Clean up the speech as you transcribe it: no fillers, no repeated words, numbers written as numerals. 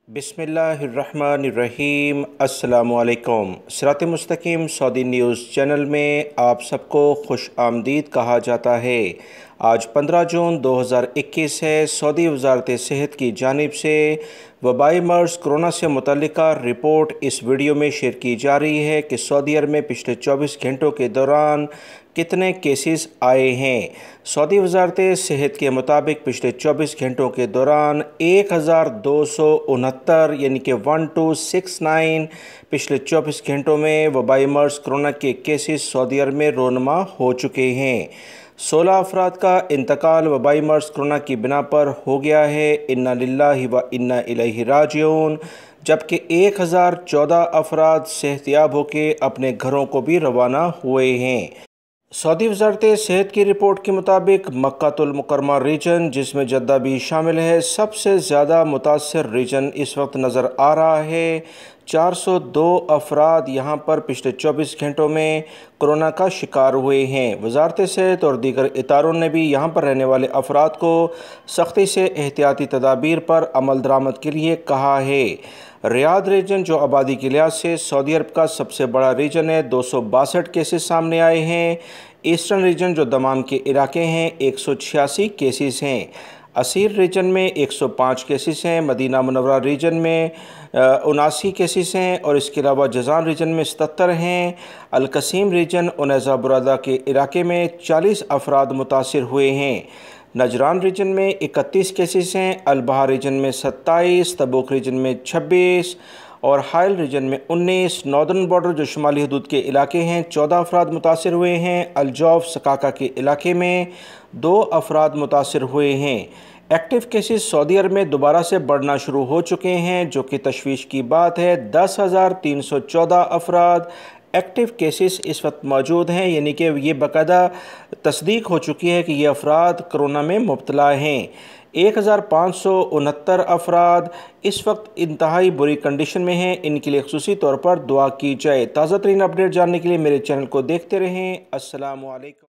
बिस्मिल्लाहिर्रहमानिर्रहीम। अस्सलामुअलैकुम। सिरात मुस्तकीम सऊदी न्यूज़ चैनल में आप सबको खुश आमदीद कहा जाता है। आज 15 जून 2021 है। सऊदी वज़ारत सेहत की जानिब से वबाई मर्ज़ कोरोना से मुतल्लिका रिपोर्ट इस वीडियो में शेयर की जा रही है कि सऊदी अरब में पिछले 24 घंटों के दौरान कितने केसेस आए हैं। सऊदी वज़ारत सेहत के मुताबिक पिछले 24 घंटों के दौरान 1269 यानी कि 1269 पिछले 24 घंटों में वबाई मर्ज़ कोरोना के केसेस सऊदी अरब में रोनमा हो चुके हैं। 16 अफराद का इंतकाल वबाई मर्ज़ कोरोना की बिना पर हो गया है। इन्ना लिल्लाहि व इन्ना इलैहि राजिऊन। जबकि 1014 अफराद सेहतियाब होकर अपने घरों को भी रवाना हुए हैं। सऊदी वज़ारत सेहत की रिपोर्ट के मुताबिक मक्कातुल मुकर्रमा रीजन, जिसमें जद्दा भी शामिल है, सबसे ज़्यादा मुतासर रीजन इस वक्त नज़र आ रहा है। 402 अफराद यहाँ पर पिछले 24 घंटों में कोरोना का शिकार हुए हैं। वज़ारत सेहत और दीगर इदारों ने भी यहाँ पर रहने वाले अफराद को सख्ती से एहतियाती तदाबीर पर अमल दरामद के लिए कहा है। रियाद रीजन, जो आबादी के लिहाज से सऊदी अरब का सबसे बड़ा रीजन है, 262 केसेस सामने आए हैं। ईस्टर्न रीजन, जो दमाम के इलाके हैं, 186 केसेस हैं। असीर रीजन में 105 केसेस हैं। मदीना मुनव्वरा रीजन में 79 केसेस हैं और इसके अलावा जज़ान रीजन में 77 हैं। अलकसीम रीजन उनैज़ा बुरादा के इलाके में 40 अफराद मुतासिर हुए हैं। नजरान रीजन में 31 केसेस हैं। अलबहा रीजन में 27, तबूक रीजन में 26 और हाइल रीजन में 19। नॉर्दर्न बॉर्डर, जो शुमाली हदूद के इलाके हैं, 14 अफराद मुतासिर हुए हैं। अलजौफ सकाका के इलाके में 2 अफराद मुतासिर हुए हैं। एक्टिव केसेस सऊदी अरब में दोबारा से बढ़ना शुरू हो चुके हैं, जो कि तशवीश की बात है। 10,314 अफराद एक्टिव केसेस इस वक्त मौजूद हैं, यानी कि ये बाकायदा तस्दीक हो चुकी है कि ये अफराद कोरोना में मुब्तला हैं। 1569 अफराद इस वक्त इंतहाई बुरी कंडीशन में हैं। इनके लिए ख़ुसूसी तौर पर दुआ की जाए। ताज़ा तरीन अपडेट जानने के लिए मेरे चैनल को देखते रहें। अस्सलामु अलैकुम।